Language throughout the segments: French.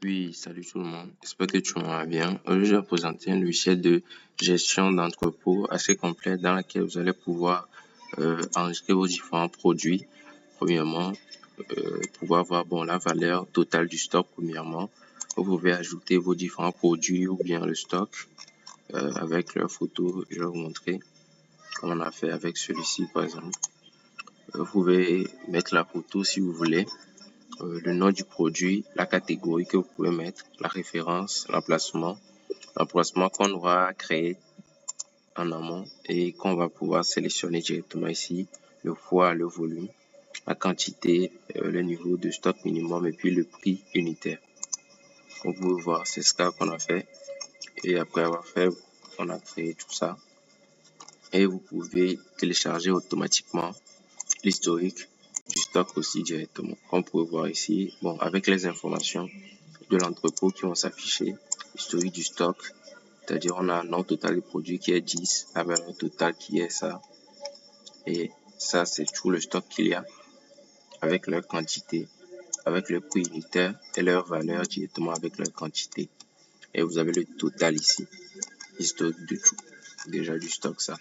Oui, salut tout le monde. J'espère que tu vas bien. Aujourd'hui, je vais présenter un logiciel de gestion d'entrepôt assez complet dans lequel vous allez pouvoir enregistrer vos différents produits. Premièrement, pouvoir voir la valeur totale du stock. Premièrement, vous pouvez ajouter vos différents produits ou bien le stock avec leur photo. Je vais vous montrer comme on a fait avec celui-ci par exemple. Vous pouvez mettre la photo si vous voulez. Le nom du produit, la catégorie que vous pouvez mettre, la référence, l'emplacement qu'on aura créé en amont et qu'on va pouvoir sélectionner directement ici, le poids, le volume, la quantité, le niveau de stock minimum et puis le prix unitaire. Comme vous pouvez voir, c'est ce qu'on a fait et après avoir fait, on a créé tout ça et vous pouvez télécharger automatiquement l'historique du stock aussi directement. Comme vous pouvez voir ici, avec les informations de l'entrepôt qui vont s'afficher, l'historique du stock, c'est-à-dire on a un nom total du produit qui est 10, la valeur totale qui est ça, et ça c'est tout le stock qu'il y a, avec leur quantité, avec le prix unitaire et leur valeur directement avec leur quantité. Et vous avez le total ici, l'historique de tout, déjà du stock ça.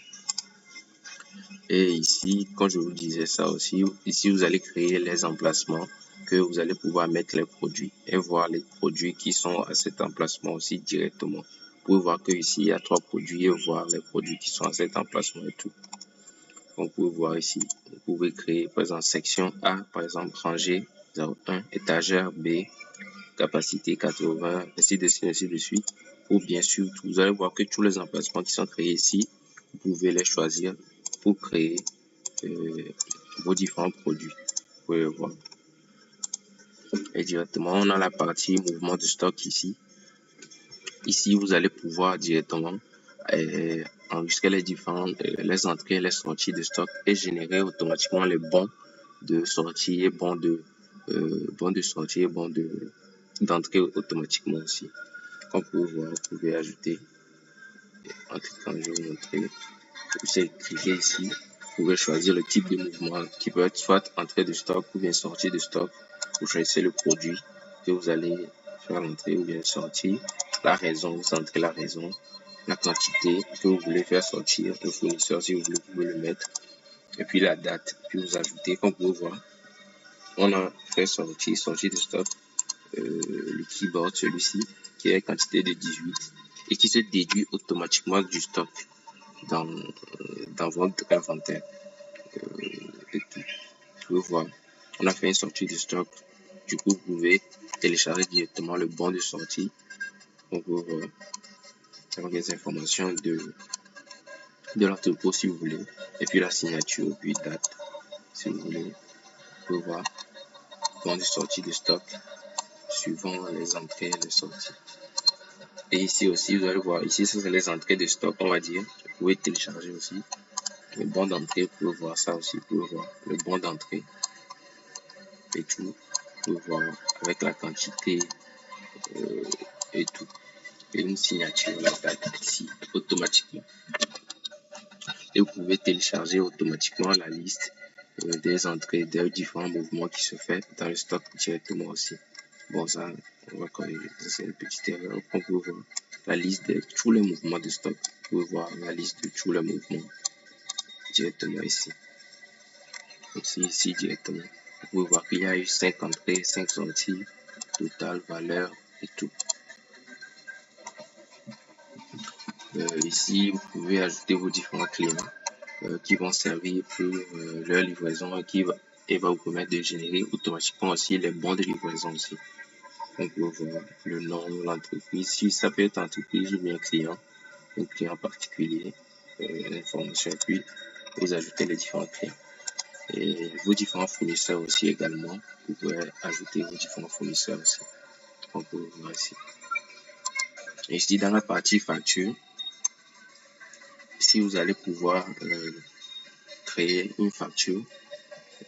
Et ici, quand je vous disais ça aussi, ici vous allez créer les emplacements que vous allez pouvoir mettre les produits et voir les produits qui sont à cet emplacement aussi directement. Vous pouvez voir que ici il y a 3 produits et voir les produits qui sont à cet emplacement et tout. Donc vous pouvez voir ici, vous pouvez créer par exemple section A, par exemple rangée 01, étagère B, capacité 80, ainsi de suite. Ou bien sûr, vous allez voir que tous les emplacements qui sont créés ici, vous pouvez les choisir pour créer vos différents produits. Vous pouvez le voir. Et directement, on a la partie mouvement de stock ici. Ici, vous allez pouvoir directement enregistrer les différentes les entrées et les sorties de stock et générer automatiquement les bons de sortie et bons de sortie et bons d'entrée automatiquement aussi. Comme vous pouvez voir, vous pouvez ajouter en cliquant, je vais vous montrer. Vous cliquez ici, vous pouvez choisir le type de mouvement qui peut être soit entrée de stock ou bien sortie de stock. Vous choisissez le produit que vous allez faire l'entrée ou bien sortir, la raison, vous entrez la raison, la quantité que vous voulez faire sortir, le fournisseur si vous voulez, vous pouvez le mettre, et puis la date, puis vous ajoutez, comme vous pouvez voir, on a fait sortir de stock le keyboard, celui-ci, qui est quantité de 18 et qui se déduit automatiquement du stock dans votre inventaire. Et tout. Vous pouvez voir, on a fait une sortie de stock. Du coup, vous pouvez télécharger directement le bon de sortie. Donc, vous pouvez avoir les informations de l'entrepôt si vous voulez. Et puis la signature, puis date si vous voulez. Vous pouvez voir, bon de sortie de stock, suivant les entrées et les sorties. Et ici aussi, vous allez voir, ici, ça c'est les entrées de stock, on va dire. Vous pouvez télécharger aussi le bon d'entrée, vous pouvez voir ça aussi, vous pouvez voir le bon d'entrée et tout. Vous pouvez voir avec la quantité et tout. Et une signature, la date ici, automatiquement. Et vous pouvez télécharger automatiquement la liste des entrées, des différents mouvements qui se font dans le stock directement aussi. Bon, ça, on va corriger. C'est une petite erreur. On peut voir la liste de tous les mouvements de stock. Vous pouvez voir la liste de tous les mouvements directement ici. Aussi ici directement. Vous pouvez voir qu'il y a eu 5 entrées, 5 sorties, total, valeur et tout. Ici, vous pouvez ajouter vos différents clients qui vont servir pour leur livraison et va vous permettre de générer automatiquement aussi les bons de livraison aussi. Donc, vous voir le nom de l'entreprise, si ça peut être entreprise ou bien client, un client particulier, l'information, et puis vous ajoutez les différents clients. Et vos différents fournisseurs aussi également, vous pouvez ajouter vos différents fournisseurs aussi. On peut voir ici. Et ici, dans la partie facture, ici, vous allez pouvoir créer une facture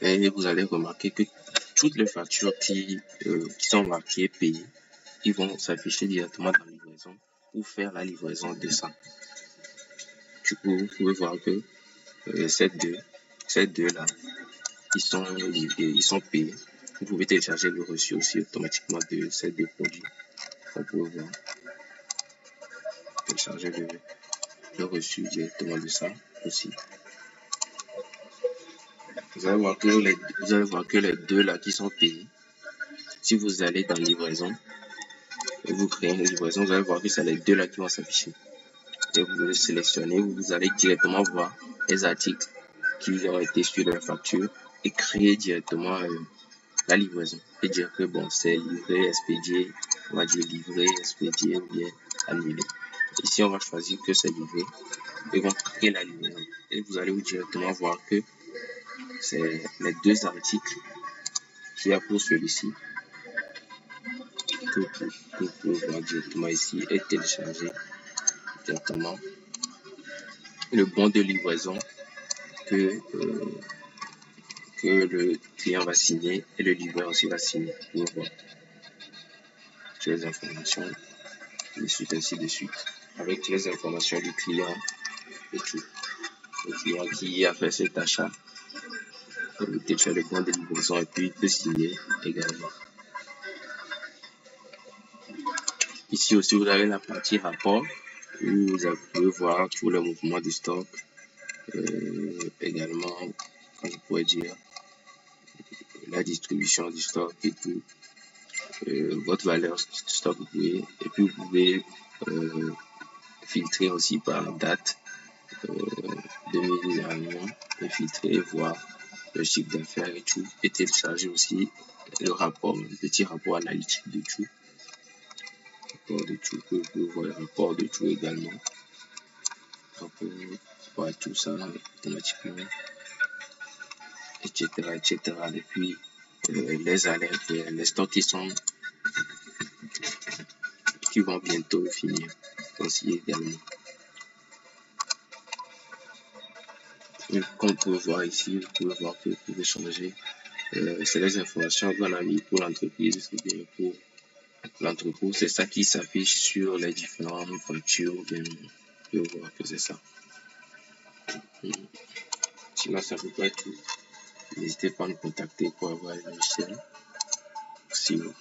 et vous allez remarquer que toutes les factures qui sont marquées payées, ils vont s'afficher directement dans la livraison pour faire la livraison de ça. Du coup, vous pouvez voir que ces deux là, ils sont payés. Vous pouvez télécharger le reçu aussi automatiquement de ces deux produits. Vous pouvez voir, télécharger le reçu directement de ça aussi. Vous allez voir que les deux là qui sont payés, si vous allez dans livraison et vous créez une livraison, vous allez voir que c'est les deux là qui vont s'afficher. Et vous le sélectionnez, vous allez directement voir les articles qui ont été sur la facture et créer directement la livraison et dire que bon, c'est livré, expédié, on va dire livré, expédié ou bien annulé. Ici, on va choisir que c'est livré et on va créer la livraison. Et vous allez directement voir que c'est les deux articles qu'il y a pour celui-ci que vous pouvez voir directement ici et télécharger directement le bon de livraison que le client va signer et le livreur aussi va signer. Vous voir toutes les informations de suite ainsi de suite avec toutes les informations du client et tout. Le client qui a fait cet achat peut télécharger le bon de livraison et puis il peut signer également. Ici aussi vous avez la partie rapport où vous pouvez voir tout le mouvement du stock, également, comme je pourrais dire, la distribution du stock et tout, votre valeur stock, et puis vous pouvez filtrer aussi par date, 2000 dernièrement, et filtrer et voir le chiffre d'affaires et tout, et télécharger aussi le rapport, le petit rapport analytique de tout. Rapport de tout, vous pouvez voir le rapport de tout également. Donc, voir tout ça automatiquement, etc., etc. Et puis, les alertes, les stocks qui vont bientôt finir aussi également. Et comme vous pouvez voir ici, vous pouvez voir que vous pouvez changer. C'est les informations qu'on a mis pour l'entreprise, ou bien pour l'entrepôt. C'est ça qui s'affiche sur les différentes factures. Bien, vous pouvez voir que c'est ça. Sinon, ça peut pas être tout. N'hésitez pas à nous contacter pour avoir le logiciel. Si vous